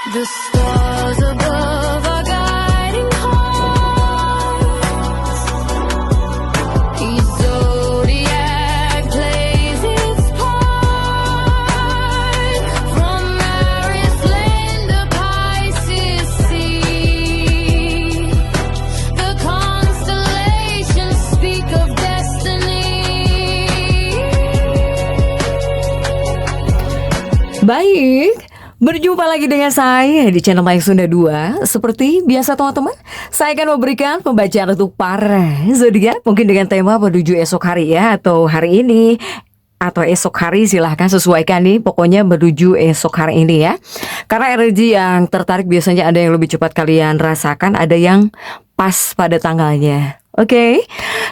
The stars above are guiding hearts. Each zodiac plays its part. From Aries land to Pisces sea, the constellations speak of destiny. Baik, berjumpa lagi dengan saya di channel Mayang Sunda 2. Seperti biasa teman-teman, saya akan memberikan pembacaan untuk para zodiak, mungkin dengan tema menuju esok hari ya, atau hari ini atau esok hari, silahkan sesuaikan nih. Pokoknya menuju esok hari ini ya. Karena energi yang tertarik biasanya ada yang lebih cepat kalian rasakan, ada yang pas pada tanggalnya. Oke,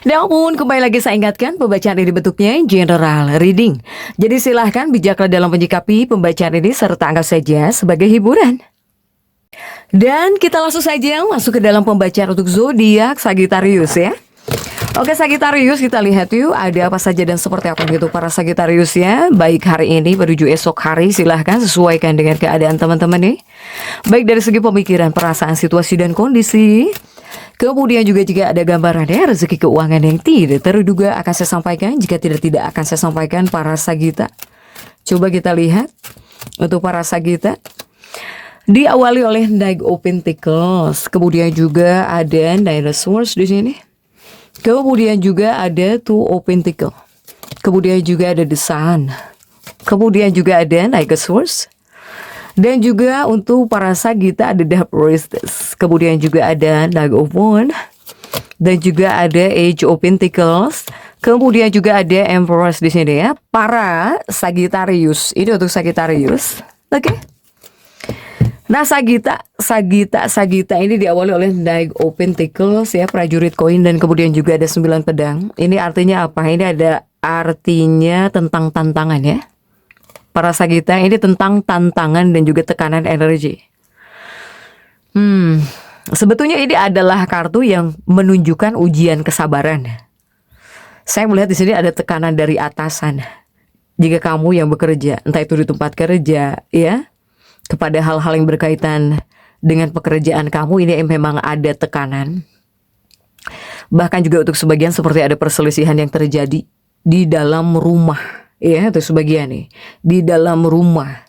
namun kembali lagi saya ingatkan, pembacaan ini bentuknya general reading. Jadi silahkan bijaklah dalam menyikapi pembacaan ini serta anggap saja sebagai hiburan. Dan kita langsung saja masuk ke dalam pembacaan untuk zodiak Sagittarius ya. Oke Sagittarius, kita lihat yuk ada apa saja dan seperti apa gitu para Sagittarius ya. Baik hari ini menuju esok hari, silahkan sesuaikan dengan keadaan teman-teman nih. Baik dari segi pemikiran, perasaan, situasi dan kondisi. Kemudian juga jika ada gambaran ya rezeki keuangan yang tidak terduga akan saya sampaikan. Jika tidak akan saya sampaikan para Sagita. Coba kita lihat untuk para Sagita. Diawali oleh Knight of Pentacles. Kemudian juga ada Knight of Swords di sini. Kemudian juga ada Two of Pentacles. Kemudian juga ada The Sun. Kemudian juga ada Knight of Swords. Dan juga untuk para Sagitta ada The Priestess. Kemudian juga ada Knight of Wands. Dan juga ada Age of Pentacles. Kemudian juga ada Empress di sini ya. Para Sagittarius. Ini untuk Sagittarius. Oke. Nah Sagita ini diawali oleh Knight of Pentacles ya, prajurit koin, dan kemudian juga ada 9 pedang. Ini artinya apa? Ini ada artinya tentang tantangan ya. Para Sagita ini tentang tantangan dan juga tekanan energi. Sebetulnya ini adalah kartu yang menunjukkan ujian kesabaran. Saya melihat di sini ada tekanan dari atasan. Jika kamu yang bekerja, entah itu di tempat kerja ya, kepada hal-hal yang berkaitan dengan pekerjaan kamu, ini memang ada tekanan. Bahkan juga untuk sebagian seperti ada perselisihan yang terjadi di dalam rumah. Ya, itu sebagian nih di dalam rumah.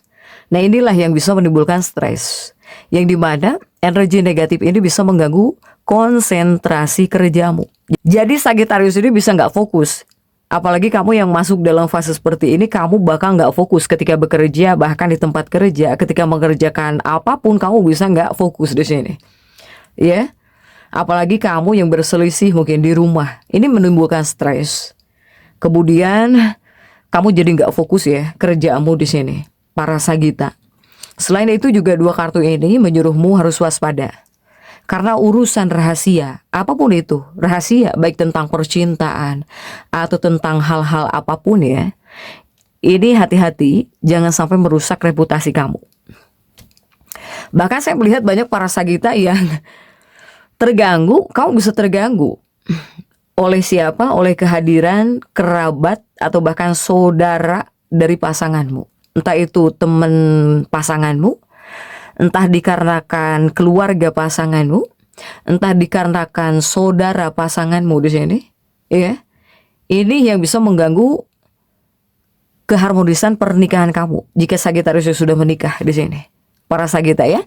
Nah inilah yang bisa menimbulkan stres, yang dimana energi negatif ini bisa mengganggu konsentrasi kerjamu. Jadi Sagittarius ini bisa nggak fokus. Apalagi kamu yang masuk dalam fase seperti ini, kamu bakal nggak fokus ketika bekerja, bahkan di tempat kerja, ketika mengerjakan apapun kamu bisa nggak fokus di sini. Ya, apalagi kamu yang berselisih mungkin di rumah, ini menimbulkan stres. Kemudian kamu jadi nggak fokus ya kerjamu di sini, para Sagitta. Selain itu juga dua kartu ini menyuruhmu harus waspada. Karena urusan rahasia, apapun itu, rahasia baik tentang percintaan atau tentang hal-hal apapun ya. Ini hati-hati, jangan sampai merusak reputasi kamu. Bahkan saya melihat banyak para Sagitta yang terganggu, kamu bisa terganggu. Oleh siapa? Oleh kehadiran kerabat atau bahkan saudara dari pasanganmu. Entah itu teman pasanganmu, entah dikarenakan keluarga pasanganmu, entah dikarenakan saudara pasanganmu di sini. Ya. Ini yang bisa mengganggu keharmonisan pernikahan kamu jika Sagittarius sudah menikah di sini. Para Sagitta ya.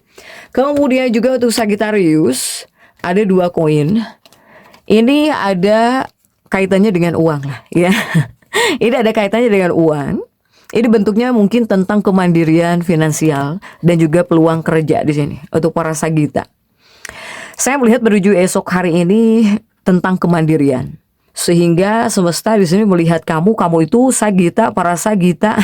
Kemudian juga untuk Sagittarius ada 2 koin. Ini ada kaitannya dengan uang lah ya. Ini ada kaitannya dengan uang. Ini bentuknya mungkin tentang kemandirian finansial dan juga peluang kerja di sini untuk para Sagitta. Saya melihat menuju esok hari ini tentang kemandirian. Sehingga semesta di sini melihat kamu itu Sagitta, para Sagitta.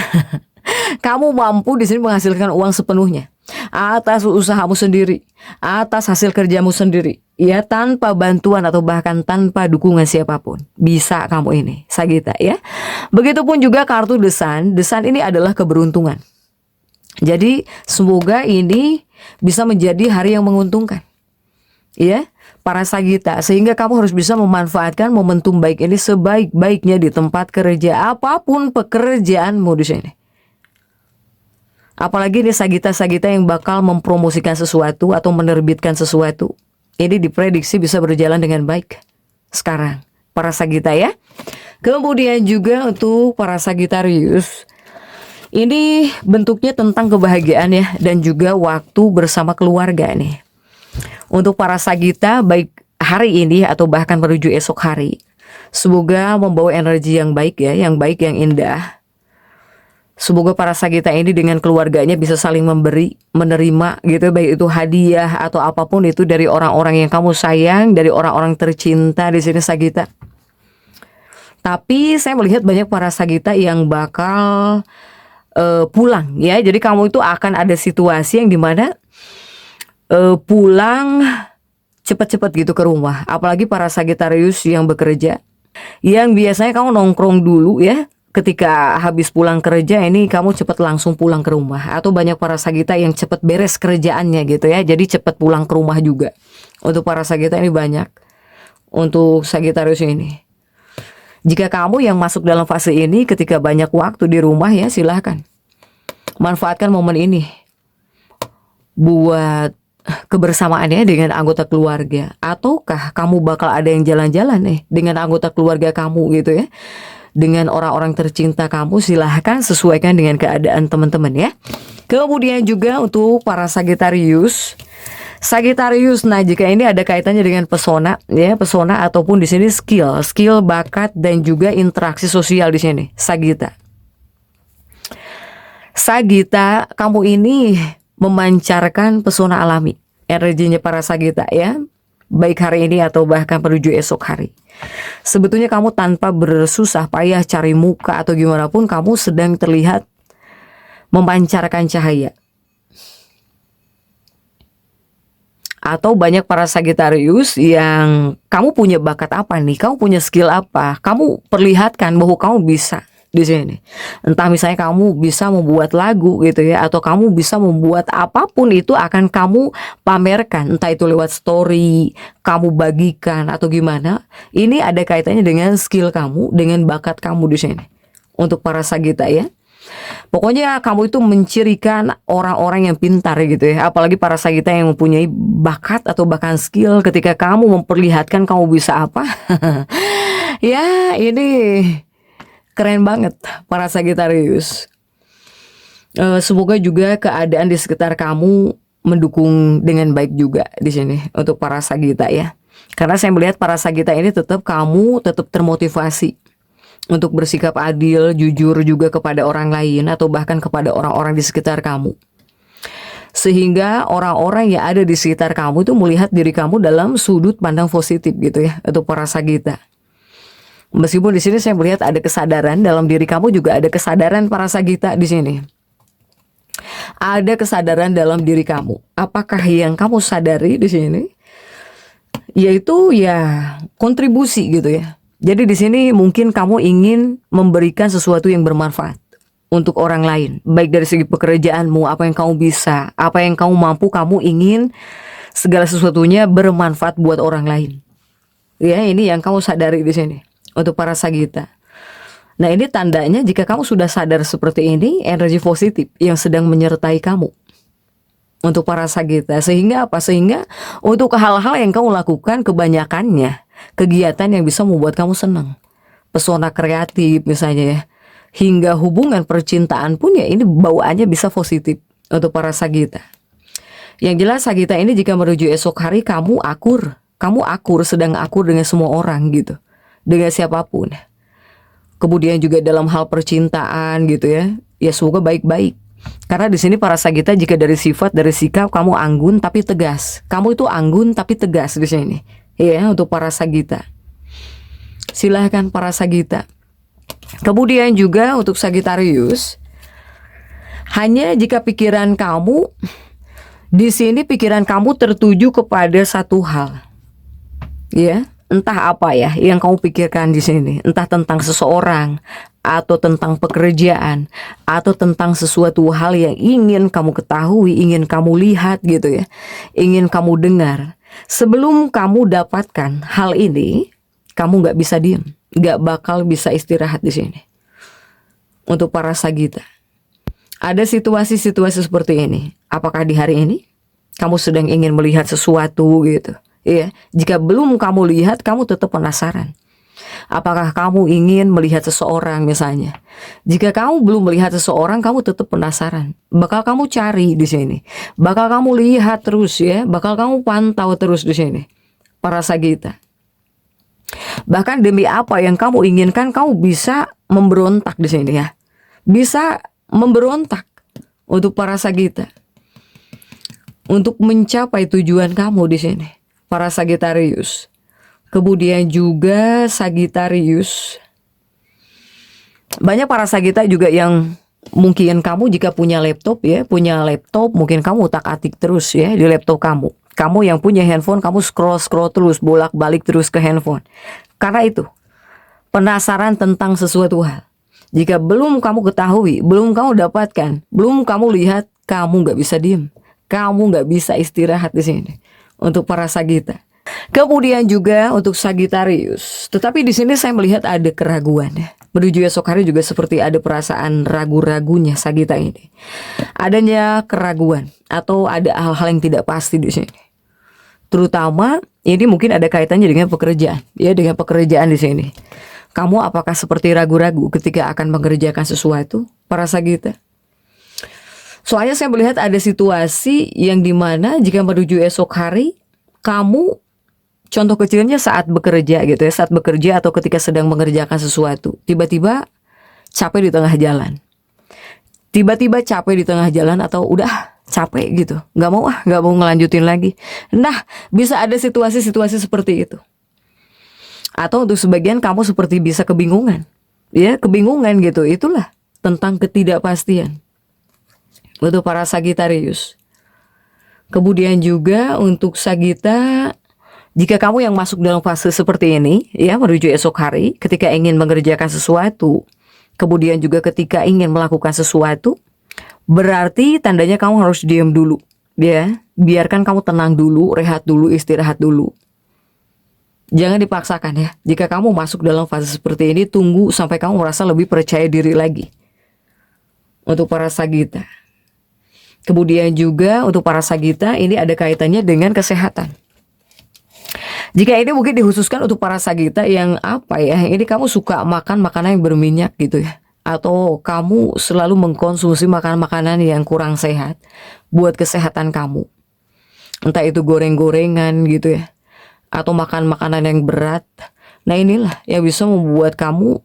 Kamu mampu di sini menghasilkan uang sepenuhnya atas usahamu sendiri, atas hasil kerjamu sendiri, ya, tanpa bantuan atau bahkan tanpa dukungan siapapun. Bisa kamu ini Sagitta ya. Begitupun juga kartu The Sun. The Sun ini adalah keberuntungan. Jadi semoga ini bisa menjadi hari yang menguntungkan ya para Sagitta, sehingga kamu harus bisa memanfaatkan momentum baik ini sebaik-baiknya di tempat kerja, apapun pekerjaanmu di sini. Apalagi nih Sagita-Sagita yang bakal mempromosikan sesuatu atau menerbitkan sesuatu. Ini diprediksi bisa berjalan dengan baik sekarang, para Sagita ya. Kemudian juga untuk para Sagitarius, ini bentuknya tentang kebahagiaan ya, dan juga waktu bersama keluarga nih. Untuk para Sagita, baik hari ini atau bahkan menuju esok hari, semoga membawa energi yang baik ya, yang baik, yang indah. Semoga para Sagita ini dengan keluarganya bisa saling memberi, menerima gitu, baik itu hadiah atau apapun itu dari orang-orang yang kamu sayang, dari orang-orang tercinta di sini Sagita. Tapi saya melihat banyak para Sagita yang bakal pulang ya. Jadi kamu itu akan ada situasi yang dimana pulang cepat-cepat gitu ke rumah. Apalagi para Sagitarius yang bekerja, yang biasanya kamu nongkrong dulu ya. Ketika habis pulang kerja ini kamu cepat langsung pulang ke rumah. Atau banyak para Sagita yang cepat beres kerjaannya gitu ya, jadi cepat pulang ke rumah juga. Untuk para Sagita ini banyak. Untuk Sagitarius ini, jika kamu yang masuk dalam fase ini ketika banyak waktu di rumah ya, silahkan manfaatkan momen ini buat kebersamaannya dengan anggota keluarga. Ataukah kamu bakal ada yang jalan-jalan nih dengan anggota keluarga kamu gitu ya, dengan orang-orang tercinta kamu, silahkan sesuaikan dengan keadaan teman-teman ya. Kemudian juga untuk para Sagitarius, nah jika ini ada kaitannya dengan pesona ya, pesona ataupun di sini skill, bakat dan juga interaksi sosial di sini Sagita. Sagita, kamu ini memancarkan pesona alami, energinya para Sagita ya, baik hari ini atau bahkan menuju esok hari. Sebetulnya kamu tanpa bersusah payah cari muka atau gimana pun, kamu sedang terlihat memancarkan cahaya. Atau banyak para Sagitarius yang kamu punya bakat apa nih, kamu punya skill apa, kamu perlihatkan bahwa kamu bisa di sini. Entah misalnya kamu bisa membuat lagu gitu ya, atau kamu bisa membuat apapun itu akan kamu pamerkan, entah itu lewat story, kamu bagikan atau gimana. Ini ada kaitannya dengan skill kamu, dengan bakat kamu di sini. Untuk para Sagita ya. Pokoknya kamu itu mencirikan orang-orang yang pintar gitu ya. Apalagi para Sagita yang mempunyai bakat atau bahkan skill, ketika kamu memperlihatkan kamu bisa apa. Ya ini keren banget para Sagitarius. Semoga juga keadaan di sekitar kamu mendukung dengan baik juga di sini untuk para Sagita ya. Karena saya melihat para Sagita ini kamu tetap termotivasi untuk bersikap adil, jujur juga kepada orang lain atau bahkan kepada orang-orang di sekitar kamu. Sehingga orang-orang yang ada di sekitar kamu itu melihat diri kamu dalam sudut pandang positif gitu ya, untuk para Sagita. Meskipun di sini saya melihat ada kesadaran dalam diri kamu, juga ada kesadaran para Sagita di sini. Ada kesadaran dalam diri kamu. Apakah yang kamu sadari di sini? Yaitu ya kontribusi gitu ya. Jadi di sini mungkin kamu ingin memberikan sesuatu yang bermanfaat untuk orang lain, baik dari segi pekerjaanmu, apa yang kamu bisa, apa yang kamu mampu, kamu ingin segala sesuatunya bermanfaat buat orang lain. Ya, ini yang kamu sadari di sini. Untuk para Sagita. Nah ini tandanya jika kamu sudah sadar seperti ini, energi positif yang sedang menyertai kamu. Untuk para Sagita. Sehingga apa? Sehingga untuk hal-hal yang kamu lakukan, kebanyakannya kegiatan yang bisa membuat kamu senang. Pesona kreatif misalnya ya. Hingga hubungan percintaan pun ya ini bawaannya bisa positif. Untuk para Sagita. Yang jelas Sagita ini jika menuju esok hari kamu akur. Kamu akur, sedang akur dengan semua orang gitu. Dengan siapapun. Kemudian juga dalam hal percintaan gitu ya. Ya semoga baik-baik. Karena di sini para Sagita jika dari sifat, dari sikap kamu anggun tapi tegas. Kamu itu anggun tapi tegas di sini. Ya, untuk para Sagita. Silahkan para Sagita. Kemudian juga untuk Sagitarius, hanya jika pikiran kamu di sini, pikiran kamu tertuju kepada satu hal. Ya. Entah apa ya yang kamu pikirkan di sini, entah tentang seseorang atau tentang pekerjaan atau tentang sesuatu hal yang ingin kamu ketahui, ingin kamu lihat gitu ya, ingin kamu dengar. Sebelum kamu dapatkan hal ini, kamu nggak bisa diam, nggak bakal bisa istirahat di sini. Untuk para Sagita, Ada situasi-situasi seperti ini. Apakah di hari ini kamu sedang ingin melihat sesuatu gitu? Iya. Jika belum kamu lihat, kamu tetap penasaran. Apakah kamu ingin melihat seseorang misalnya? Jika kamu belum melihat seseorang, kamu tetap penasaran. Bakal kamu cari di sini. Bakal kamu lihat terus ya. Bakal kamu pantau terus di sini. Para Sagita. Bahkan demi apa yang kamu inginkan, kamu bisa memberontak di sini ya. Bisa memberontak untuk para Sagita. Untuk mencapai tujuan kamu di sini. Para Sagitarius. Kemudian juga Sagitarius. Banyak para Sagita juga yang mungkin kamu jika punya laptop ya, punya laptop mungkin kamu utak-atik terus ya di laptop kamu. Kamu yang punya handphone, kamu scroll terus, bolak-balik terus ke handphone. Karena itu, penasaran tentang sesuatu hal. Jika belum kamu ketahui, belum kamu dapatkan, belum kamu lihat, kamu nggak bisa diem. Kamu nggak bisa istirahat di sini. Untuk para Sagita. Kemudian juga untuk Sagitarius. Tetapi di sini saya melihat ada keraguan ya. Menuju esok hari juga seperti ada perasaan ragu-ragunya Sagita ini. Adanya keraguan atau ada hal-hal yang tidak pasti di sini. Terutama ini mungkin ada kaitannya dengan pekerjaan, ya dengan pekerjaan di sini. Kamu apakah seperti ragu-ragu ketika akan mengerjakan sesuatu, para Sagita? Soalnya saya melihat ada situasi yang dimana jika menuju esok hari, kamu contoh kecilnya saat bekerja gitu ya, saat bekerja atau ketika sedang mengerjakan sesuatu, tiba-tiba capek di tengah jalan. Tiba-tiba capek di tengah jalan atau udah capek gitu, nggak mau ngelanjutin lagi. Nah, bisa ada situasi-situasi seperti itu. Atau untuk sebagian kamu seperti bisa kebingungan, ya kebingungan gitu. Itulah tentang ketidakpastian untuk para Sagitarius. Kemudian juga untuk Sagita, jika kamu yang masuk dalam fase seperti ini, ya menuju esok hari, ketika ingin mengerjakan sesuatu, kemudian juga ketika ingin melakukan sesuatu, berarti tandanya kamu harus diam dulu, ya. Biarkan kamu tenang dulu, rehat dulu, istirahat dulu. Jangan dipaksakan ya. Jika kamu masuk dalam fase seperti ini, tunggu sampai kamu merasa lebih percaya diri lagi. Untuk para Sagita. Kemudian juga untuk para Sagita, ini ada kaitannya dengan kesehatan. Jika ini mungkin dikhususkan untuk para Sagita yang apa ya, ini kamu suka makan makanan yang berminyak gitu ya. Atau kamu selalu mengkonsumsi makanan-makanan yang kurang sehat buat kesehatan kamu. Entah itu goreng-gorengan gitu ya. Atau makan makanan yang berat. Nah inilah yang bisa membuat kamu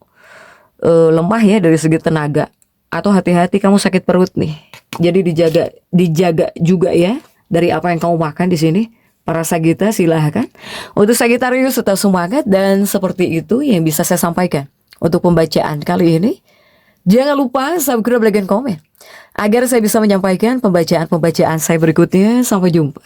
lemah ya dari segi tenaga. Atau hati-hati kamu sakit perut nih. Jadi dijaga juga ya dari apa yang kamu makan di sini. Para Sagita silahkan. Untuk Sagitarius tetap semangat dan seperti itu yang bisa saya sampaikan untuk pembacaan kali ini. Jangan lupa subscribe, like, dan komen agar saya bisa menyampaikan pembacaan-pembacaan saya berikutnya. Sampai jumpa.